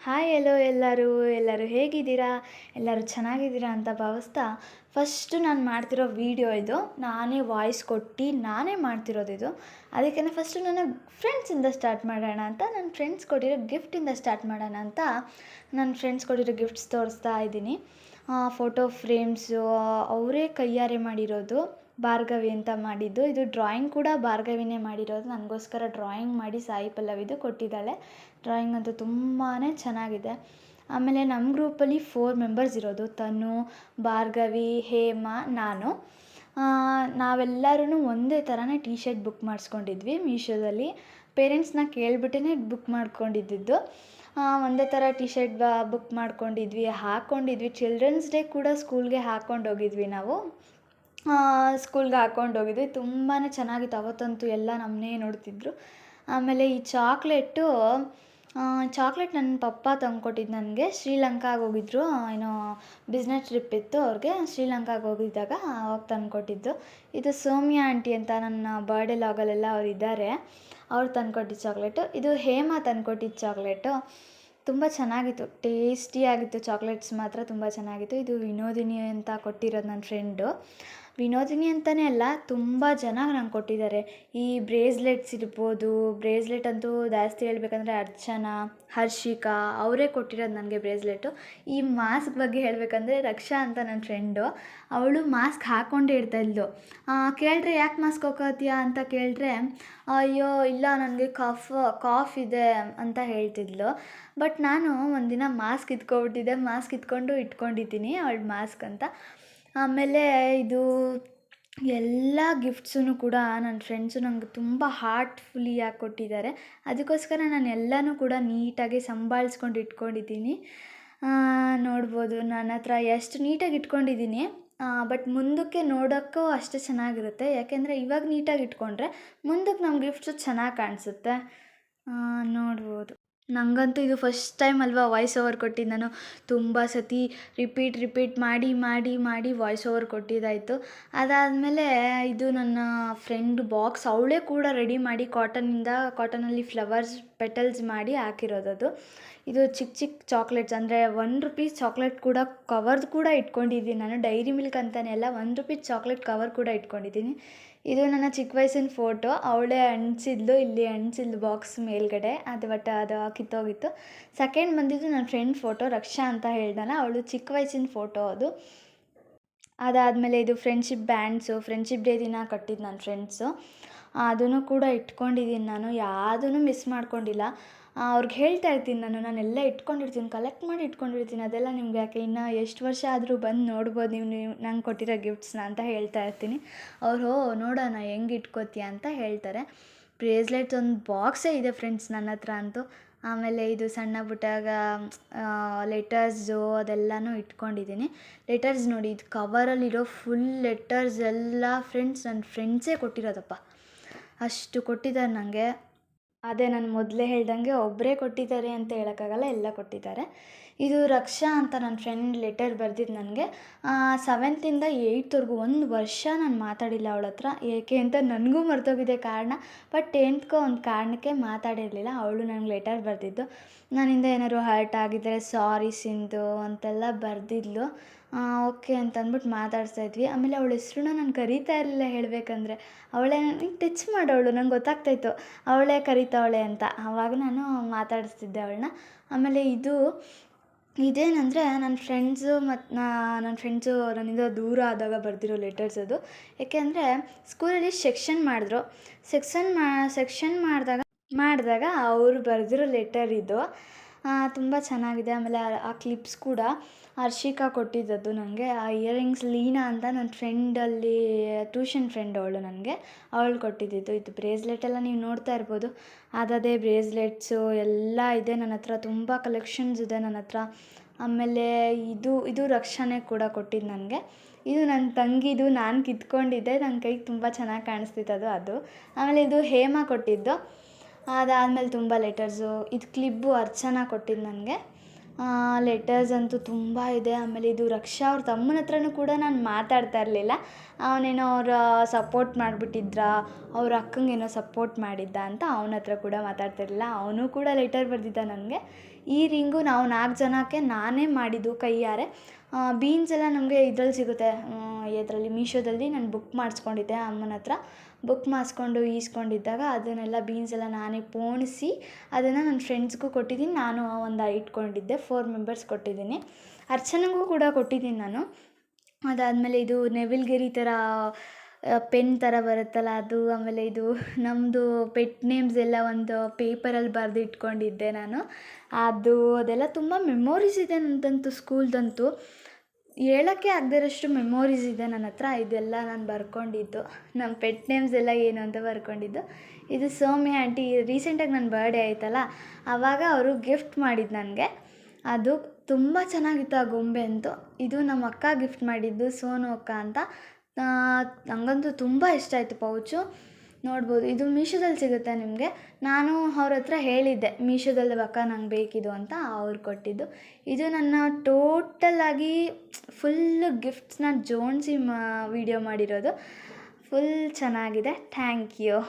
Hi ಎಲ್ಲೋ ಎಲ್ಲರೂ ಹೇಗಿದ್ದೀರಾ? ಎಲ್ಲರೂ ಚೆನ್ನಾಗಿದ್ದೀರಾ ಅಂತ ಭಾವಿಸ್ತಾ, ಫಸ್ಟು ನಾನು ಮಾಡ್ತಿರೋ ವೀಡಿಯೋ ಇದು. ನಾನೇ ವಾಯ್ಸ್ ಕೊಟ್ಟು ನಾನೇ ಮಾಡ್ತಿರೋದಿದು. ಅದಕ್ಕೆ ಫಸ್ಟು ನನ್ನ ಫ್ರೆಂಡ್ಸಿಂದ ಸ್ಟಾರ್ಟ್ ಮಾಡೋಣ ಅಂತ, ನನ್ನ ಫ್ರೆಂಡ್ಸ್ ಕೊಟ್ಟಿರೋ ಗಿಫ್ಟಿಂದ ಸ್ಟಾರ್ಟ್ ಮಾಡೋಣ ಅಂತ ನನ್ನ ಫ್ರೆಂಡ್ಸ್ ಕೊಟ್ಟಿರೋ ಗಿಫ್ಟ್ಸ್ ತೋರಿಸ್ತಾ ಇದ್ದೀನಿ. ಫೋಟೋ ಫ್ರೇಮ್ಸು ಅವರೇ ಕೈಯಾರೆ ಮಾಡಿರೋದು. ಭಾರ್ಗವಿ ಅಂತ ಮಾಡಿದ್ದು. ಇದು ಡ್ರಾಯಿಂಗ್ ಕೂಡ ಭಾರ್ಗವಿನೇ ಮಾಡಿರೋದು. ನನಗೋಸ್ಕರ ಡ್ರಾಯಿಂಗ್ ಮಾಡಿ ಸಾಯಿ ಪಲ್ಲವಿದು ಕೊಟ್ಟಿದ್ದಾಳೆ. ಡ್ರಾಯಿಂಗ್ ಅಂತೂ ತುಂಬಾ ಚೆನ್ನಾಗಿದೆ. ಆಮೇಲೆ ನಮ್ಮ ಗ್ರೂಪಲ್ಲಿ 4 ಮೆಂಬರ್ಸ್ ಇರೋದು. ತನು, ಭಾರ್ಗವಿ, ಹೇಮಾ, ನಾನು. ನಾವೆಲ್ಲರೂ ಒಂದೇ ಥರನೇ ಟಿ ಶರ್ಟ್ ಬುಕ್ ಮಾಡಿಸ್ಕೊಂಡಿದ್ವಿ ಮೀಶೋದಲ್ಲಿ. ಪೇರೆಂಟ್ಸ್ನ ಕೇಳಿಬಿಟ್ಟೇ ಬುಕ್ ಮಾಡ್ಕೊಂಡಿದ್ದು. ಒಂದೇ ಥರ ಟಿ ಶರ್ಟ್ ಬುಕ್ ಹಾಕ್ಕೊಂಡಿದ್ವಿ. ಚಿಲ್ಡ್ರನ್ಸ್ ಡೇ ಕೂಡ ಸ್ಕೂಲ್ಗೆ ಹಾಕ್ಕೊಂಡೋಗಿದ್ವಿ ನಾವು. ಸ್ಕೂಲ್ಗೆ ಹಾಕ್ಕೊಂಡೋಗಿದ್ವಿ. ತುಂಬಾ ಚೆನ್ನಾಗಿತ್ತು. ಅವತ್ತಂತೂ ಎಲ್ಲ ನಮ್ಮನ್ನೇ ನೋಡ್ತಿದ್ರು. ಆಮೇಲೆ ಈ ಚಾಕ್ಲೇಟ್ ನನ್ನ ಪಪ್ಪ ತಂದ್ಕೊಟ್ಟಿದ್ದು ನನಗೆ. ಶ್ರೀಲಂಕಾಗೆ ಹೋಗಿದ್ರು, ಏನೋ ಬಿಸ್ನೆಸ್ ಟ್ರಿಪ್ ಇತ್ತು ಅವ್ರಿಗೆ. ಶ್ರೀಲಂಕಾಗೆ ಹೋಗಿದ್ದಾಗ ಅವಾಗ ತಂದ್ಕೊಟ್ಟಿದ್ದು. ಇದು ಸೌಮ್ಯ ಆಂಟಿ ಅಂತ ನನ್ನ ಬರ್ಡೇ ಲಾಗಲ್ಲೆಲ್ಲ ಅವ್ರು ಇದ್ದಾರೆ. ಅವ್ರು ತಂದ್ಕೊಟ್ಟಿದ್ದು ಚಾಕ್ಲೇಟು. ಇದು ಹೇಮಾ ತಂದ್ಕೊಟ್ಟಿದ್ದು ಚಾಕ್ಲೇಟು. ತುಂಬ ಚೆನ್ನಾಗಿತ್ತು, ಟೇಸ್ಟಿಯಾಗಿತ್ತು. ಚಾಕ್ಲೇಟ್ಸ್ ಮಾತ್ರ ತುಂಬ ಚೆನ್ನಾಗಿತ್ತು. ಇದು ವಿನೋದಿನಿ ಅಂತ ಕೊಟ್ಟಿರೋದು ನನ್ನ ಫ್ರೆಂಡು. ವಿನೋದಿನಿ ಅಂತಲೇ ಅಲ್ಲ, ತುಂಬ ಜನ ನಂಗೆ ಕೊಟ್ಟಿದ್ದಾರೆ. ಈ ಬ್ರೇಸ್ಲೆಟ್ಸ್ ಇರ್ಬೋದು. ಬ್ರೇಸ್ಲೆಟ್ ಅಂತೂ ಜಾಸ್ತಿ ಹೇಳ್ಬೇಕಂದ್ರೆ ಅರ್ಚನಾ, ಹರ್ಷಿಕಾ ಅವರೇ ಕೊಟ್ಟಿರೋದು ನನಗೆ ಬ್ರೇಸ್ಲೆಟು. ಈ ಮಾಸ್ಕ್ ಬಗ್ಗೆ ಹೇಳಬೇಕಂದ್ರೆ ರಕ್ಷಾ ಅಂತ ನನ್ನ ಫ್ರೆಂಡು. ಅವಳು ಮಾಸ್ಕ್ ಹಾಕ್ಕೊಂಡೇ ಇರ್ತಾಯಿದ್ಲು. ಕೇಳಿದ್ರೆ ಯಾಕೆ ಮಾಸ್ಕ್ ಹಾಕೋತೀಯಾ ಅಂತ ಕೇಳಿದ್ರೆ, ಅಯ್ಯೋ ಇಲ್ಲ ನನಗೆ ಕಾಫ್ ಇದೆ ಅಂತ ಹೇಳ್ತಿದ್ಲು. ಬಟ್ ನಾನು ಒಂದಿನ ಮಾಸ್ಕ್ ಇಟ್ಕೊಂಡಿದ್ದೀನಿ ಅವಳು ಮಾಸ್ಕ್ ಅಂತ. ಆಮೇಲೆ ಇದು ಎಲ್ಲ ಗಿಫ್ಟ್ಸೂ ಕೂಡ ನನ್ನ ಫ್ರೆಂಡ್ಸು ನಂಗೆ ತುಂಬ ಹಾರ್ಟ್ಫುಲ್ಲಿಯಾಗಿ ಕೊಟ್ಟಿದ್ದಾರೆ. ಅದಕ್ಕೋಸ್ಕರ ನಾನು ಎಲ್ಲನೂ ಕೂಡ ನೀಟಾಗಿ ಸಂಭಾಳಿಸ್ಕೊಂಡು ಇಟ್ಕೊಂಡಿದ್ದೀನಿ. ನೋಡ್ಬೋದು ನನ್ನ ಹತ್ರ ಎಷ್ಟು ನೀಟಾಗಿ ಇಟ್ಕೊಂಡಿದ್ದೀನಿ. ಬಟ್ ಮುಂದಕ್ಕೆ ನೋಡೋಕ್ಕೂ ಅಷ್ಟೇ ಚೆನ್ನಾಗಿರುತ್ತೆ. ಯಾಕೆಂದರೆ ಇವಾಗ ನೀಟಾಗಿ ಇಟ್ಕೊಂಡ್ರೆ ಮುಂದಕ್ಕೆ ನಮ್ಮ ಗಿಫ್ಟ್ಸು ಚೆನ್ನಾಗಿ ಕಾಣಿಸುತ್ತೆ. ನೋಡ್ಬೋದು. ನನಗಂತೂ ಇದು ಫಸ್ಟ್ ಟೈಮ್ ಅಲ್ವಾ ವಾಯ್ಸ್ ಓವರ್ ಕೊಟ್ಟಿದ್ದು. ನಾನು ತುಂಬ ಸತಿ ರಿಪೀಟ್ ಮಾಡಿ ವಾಯ್ಸ್ ಓವರ್ ಕೊಟ್ಟಿದ್ದಾಯಿತು. ಅದಾದಮೇಲೆ ಇದು ನನ್ನ ಫ್ರೆಂಡ್ ಬಾಕ್ಸ್ ಅವಳೇ ಕೂಡ ರೆಡಿ ಮಾಡಿ ಕಾಟನಲ್ಲಿ ಫ್ಲವರ್ಸ್ ಪೆಟಲ್ಸ್ ಮಾಡಿ ಹಾಕಿರೋದದು. ಇದು ಚಿಕ್ಕ ಚಾಕ್ಲೇಟ್ಸ್ ಅಂದರೆ ₹1 ಚಾಕ್ಲೇಟ್ ಕೂಡ ಕವರ್ದು ಕೂಡ ಇಟ್ಕೊಂಡಿದ್ದೀನಿ ನಾನು. ಡೈರಿ ಮಿಲ್ಕ್ ಅಂತಲೇ ಅಲ್ಲ, ₹1 ಚಾಕ್ಲೇಟ್ ಕವರ್ ಕೂಡ ಇಟ್ಕೊಂಡಿದ್ದೀನಿ. ಇದು ನನ್ನ ಚಿಕ್ಕ ವಯಸ್ಸಿನ ಫೋಟೋ. ಅವಳೇ ಅಂಟಿಸಿದ್ಲು ಬಾಕ್ಸ್ ಮೇಲ್ಗಡೆ. ಅದು ಕಿತ್ತೋಗಿತ್ತು. ಸೆಕೆಂಡ್ ಬಂದಿದ್ದು ನನ್ನ ಫ್ರೆಂಡ್ ಫೋಟೋ, ರಕ್ಷಾ ಅಂತ ಹೇಳ್ದಲ್ಲ, ಅವಳು ಚಿಕ್ಕ ವಯಸ್ಸಿನ ಫೋಟೋ ಅದು. ಅದಾದಮೇಲೆ ಇದು ಫ್ರೆಂಡ್ಶಿಪ್ ಡೇ ದಿನ ಕಟ್ಟಿದ್ದು ನನ್ನ ಫ್ರೆಂಡ್ಸು. ಅದನ್ನು ಕೂಡ ಇಟ್ಕೊಂಡಿದ್ದೀನಿ ನಾನು. ಯಾವುದೂ ಮಿಸ್ ಮಾಡ್ಕೊಂಡಿಲ್ಲ. ಅವ್ರಿಗೆ ಹೇಳ್ತಾ ಇರ್ತೀನಿ ನಾನೆಲ್ಲ ಇಟ್ಕೊಂಡಿರ್ತೀನಿ, ಕಲೆಕ್ಟ್ ಮಾಡಿ ಇಟ್ಕೊಂಡಿರ್ತೀನಿ. ಅದೆಲ್ಲ ನಿಮ್ಗೆ ಯಾಕೆ, ಇನ್ನು ಎಷ್ಟು ವರ್ಷ ಆದರೂ ಬಂದು ನೋಡ್ಬೋದು ನೀವು ನಂಗೆ ಕೊಟ್ಟಿರೋ ಗಿಫ್ಟ್ಸ್ನ ಅಂತ ಹೇಳ್ತಾ ಇರ್ತೀನಿ. ಅವರು ನೋಡೋಣ ಹೆಂಗೆ ಇಟ್ಕೋತೀಯ ಅಂತ ಹೇಳ್ತಾರೆ. ಬ್ರೇಸ್ಲೆಟ್ಸ್ ಒಂದು ಬಾಕ್ಸೇ ಇದೆ ಫ್ರೆಂಡ್ಸ್ ನನ್ನ ಹತ್ರ ಅಂತೂ. ಆಮೇಲೆ ಇದು ಸಣ್ಣ ಪುಟ್ಟಾಗ ಲೆಟರ್ಸು ಅದೆಲ್ಲನೂ ಇಟ್ಕೊಂಡಿದ್ದೀನಿ. ಲೆಟರ್ಸ್ ನೋಡಿ, ಇದು ಕವರಲ್ಲಿರೋ ಫುಲ್ ಲೆಟರ್ಸ್ ಎಲ್ಲ ನನ್ನ ಫ್ರೆಂಡ್ಸೇ ಕೊಟ್ಟಿರೋದಪ್ಪ. ಅಷ್ಟು ಕೊಟ್ಟಿದ್ದಾರೆ ನನಗೆ. ಅದೇ ನಾನು ಮೊದಲೇ ಹೇಳ್ದಂಗೆ ಒಬ್ಬರೇ ಕೊಟ್ಟಿದ್ದಾರೆ ಅಂತ ಹೇಳೋಕ್ಕಾಗಲ್ಲ, ಎಲ್ಲ ಕೊಟ್ಟಿದ್ದಾರೆ. ಇದು ರಕ್ಷಾ ಅಂತ ನನ್ನ ಫ್ರೆಂಡ್ ಲೆಟರ್ ಬರೆದಿದ್ದು ನನಗೆ. 7th ಇಂದ 8thವರೆಗೂ 1 ವರ್ಷ ನಾನು ಮಾತಾಡಿಲ್ಲ ಅವಳ ಹತ್ರ. ಏಕೆ ಅಂತ ನನಗೂ ಮರ್ತೋಗಿದೆ ಕಾರಣ. ಬಟ್ 10thಗೋ ಒಂದು ಕಾರಣಕ್ಕೆ ಮಾತಾಡಿರಲಿಲ್ಲ. ಅವಳು ನನಗೆ ಲೆಟರ್ ಬರೆದಿದ್ದು. ನನ್ನಿಂದ ಏನಾದ್ರು ಹರ್ಟ್ ಆಗಿದ್ದರೆ ಸಾರಿ ಸಿಂಧು ಅಂತೆಲ್ಲ ಬರೆದಿದ್ಲು. ಓಕೆ ಅಂತ ಅಂದ್ಬಿಟ್ಟು ಮಾತಾಡ್ತಾಯಿದ್ವಿ. ಆಮೇಲೆ ಅವಳ ಹೆಸ್ರನ್ನ ನಾನು ಕರೀತಾ ಇರಲಿಲ್ಲ ಹೇಳಬೇಕಂದ್ರೆ. ಅವಳೇ ನನಗೆ ಟಚ್ ಮಾಡೋಳು, ನಂಗೆ ಗೊತ್ತಾಗ್ತಾಯಿತ್ತು ಅವಳೇ ಕರೀತಾವಳೆ ಅಂತ. ಆವಾಗ ನಾನು ಮಾತಾಡಿಸ್ತಿದ್ದೆ ಅವಳನ್ನ. ಆಮೇಲೆ ಇದೇನೆಂದರೆ ನನ್ನ ಫ್ರೆಂಡ್ಸು ನನ್ನಿಂದ ದೂರ ಆದಾಗ ಬರೆದಿರೋ ಲೆಟರ್ಸ್ ಅದು. ಏಕೆಂದರೆ ಸ್ಕೂಲಲ್ಲಿ ಸೆಕ್ಷನ್ ಮಾಡಿದ್ರು. ಸೆಕ್ಷನ್ ಮಾಡಿದಾಗ ಅವರು ಬರೆದಿರೋ ಲೆಟರ್ ಇದು. ತುಂಬ ಚೆನ್ನಾಗಿದೆ. ಆಮೇಲೆ ಆ ಕ್ಲಿಪ್ಸ್ ಕೂಡ ಹರ್ಷಿಕಾ ಕೊಟ್ಟಿದ್ದದ್ದು ನನಗೆ. ಆ ಇಯರಿಂಗ್ಸ್ ಲೀನಾ ಅಂತ ನನ್ನ ಫ್ರೆಂಡಲ್ಲಿ ಟ್ಯೂಷನ್ ಫ್ರೆಂಡ್ ಅವಳು ನನಗೆ. ಅವಳು ಕೊಟ್ಟಿದ್ದಿದ್ದು. ಇದು ಬ್ರೇಸ್ಲೆಟೆಲ್ಲ ನೀವು ನೋಡ್ತಾ ಇರ್ಬೋದು. ಅದೇ ಬ್ರೇಸ್ಲೆಟ್ಸು ಎಲ್ಲ ಇದೆ ನನ್ನ ಹತ್ರ. ತುಂಬ ಕಲೆಕ್ಷನ್ಸ್ ಇದೆ ನನ್ನ ಹತ್ರ. ಆಮೇಲೆ ಇದು ರಕ್ಷಾನೇ ಕೂಡ ಕೊಟ್ಟಿದ್ದು ನನಗೆ. ಇದು ನನ್ನ ತಂಗಿದು, ನಾನು ಕಿತ್ಕೊಂಡಿದ್ದೆ. ನನ್ನ ಕೈಗೆ ತುಂಬ ಚೆನ್ನಾಗಿ ಕಾಣಿಸ್ತಿತ್ತು ಅದು. ಆಮೇಲೆ ಇದು ಹೇಮಾ ಕೊಟ್ಟಿದ್ದು. ಅದಾದಮೇಲೆ ತುಂಬ ಲೆಟರ್ಸು. ಇದು ಕ್ಲಿಪ್ಪು ಅರ್ಚನಾ ಕೊಟ್ಟಿದ್ದು ನನಗೆ. ಲೆಟರ್ಸ್ ಅಂತೂ ತುಂಬ ಇದೆ. ಆಮೇಲೆ ಇದು ರಕ್ಷಾ ಅವ್ರ ತಮ್ಮನ ಹತ್ರನೂ ಕೂಡ ನಾನು ಮಾತಾಡ್ತಾ ಇರಲಿಲ್ಲ. ಅವನೇನೋ ಸಪೋರ್ಟ್ ಮಾಡಿಬಿಟ್ಟಿದ್ರ, ಅವ್ರ ಅಕ್ಕಂಗೇನೋ ಸಪೋರ್ಟ್ ಮಾಡಿದ್ದ ಅಂತ ಅವನ ಹತ್ರ ಕೂಡ ಮಾತಾಡ್ತಿರಲಿಲ್ಲ. ಅವನು ಕೂಡ ಲೆಟರ್ ಬರೆದಿದ್ದ ನನಗೆ. ಈ ರಿಂಗು ನಾವು 4 ಜನಕ್ಕೆ ನಾನೇ ಮಾಡಿದ್ದು ಕೈಯಾರೆ. ಬೀನ್ಸ್ ಎಲ್ಲ ನಮಗೆ ಇದ್ರಲ್ಲಿ ಸಿಗುತ್ತೆ, ಇದರಲ್ಲಿ ಮೀಶೋದಲ್ಲಿ ನಾನು ಬುಕ್ ಮಾಡಿಸ್ಕೊಂಡಿದ್ದೆ ಅಮ್ಮನ ಹತ್ರ. ಬುಕ್ ಮಾಡಿಸ್ಕೊಂಡು ಈಸ್ಕೊಂಡಿದ್ದಾಗ ಅದನ್ನೆಲ್ಲ ಬೀನ್ಸ್ ಎಲ್ಲ ನಾನೇ ಪೋಣಿಸಿ ಅದನ್ನು ನನ್ನ ಫ್ರೆಂಡ್ಸ್ಗೂ ಕೊಟ್ಟಿದ್ದೀನಿ. ನಾನು ಒಂದು ಇಟ್ಕೊಂಡಿದ್ದೆ, 4 ಮೆಂಬರ್ಸ್ ಕೊಟ್ಟಿದ್ದೀನಿ. ಅರ್ಚನೆಗೂ ಕೂಡ ಕೊಟ್ಟಿದ್ದೀನಿ ನಾನು. ಅದಾದಮೇಲೆ ಇದು ನೆವಿಲ್ಗಿರಿ ಥರ ಪೆನ್ ಥರ ಬರುತ್ತಲ್ಲ ಅದು, ಆಮೇಲೆ ಇದು ನಮ್ಮದು ಪೆಟ್ ನೇಮ್ಸ್ ಎಲ್ಲ ಒಂದು ಪೇಪರಲ್ಲಿ ಬರೆದು ಇಟ್ಕೊಂಡಿದ್ದೆ ನಾನು. ಅದೆಲ್ಲ ತುಂಬ ಮೆಮೊರೀಸ್ ಇದೆ ನನ್ನದಂತೂ, ಸ್ಕೂಲ್ದಂತೂ ಹೇಳೋಕ್ಕೆ ಆಗದಿರೋಷ್ಟು ಮೆಮೊರೀಸ್ ಇದೆ ನನ್ನ ಹತ್ರ. ಇದೆಲ್ಲ ನಾನು ಬರ್ಕೊಂಡಿದ್ದು, ನಮ್ಮ ಪೆಟ್ ನೇಮ್ಸ್ ಎಲ್ಲ ಏನು ಅಂತ ಬರ್ಕೊಂಡಿದ್ದು. ಇದು ಸೌಮ್ಯ ಆಂಟಿ, ರೀಸೆಂಟಾಗಿ ನನ್ನ ಬರ್ಡೇ ಆಯಿತಲ್ಲ, ಆವಾಗ ಅವರು ಗಿಫ್ಟ್ ಮಾಡಿದ್ದು ನನಗೆ. ಅದು ತುಂಬ ಚೆನ್ನಾಗಿತ್ತು ಆ ಗೊಂಬೆ ಅಂತೂ. ಇದು ನಮ್ಮ ಅಕ್ಕ ಗಿಫ್ಟ್ ಮಾಡಿದ್ದು, ಸೋನು ಅಕ್ಕ ಅಂತ. ನನಗಂತೂ ತುಂಬ ಇಷ್ಟ ಆಯಿತು ಪೌಚು. ನೋಡ್ಬೋದು, ಇದು ಮೀಶೋದಲ್ಲಿ ಸಿಗುತ್ತೆ ನಿಮಗೆ. ನಾನು ಅವ್ರ ಹತ್ರ ಹೇಳಿದ್ದೆ ಮೀಶೋದಲ್ಲಿ ಅಕ್ಕ ನಂಗೆ ಬೇಕಿದು ಅಂತ, ಅವ್ರು ಕೊಟ್ಟಿದ್ದು. ಇದು ನನ್ನ ಟೋಟಲಾಗಿ ಫುಲ್ಲು ಗಿಫ್ಟ್ಸ್ನ ಜೋಡಿಸಿ ವೀಡಿಯೋ ಮಾಡಿರೋದು. ಫುಲ್ ಚೆನ್ನಾಗಿದೆ. Thank you.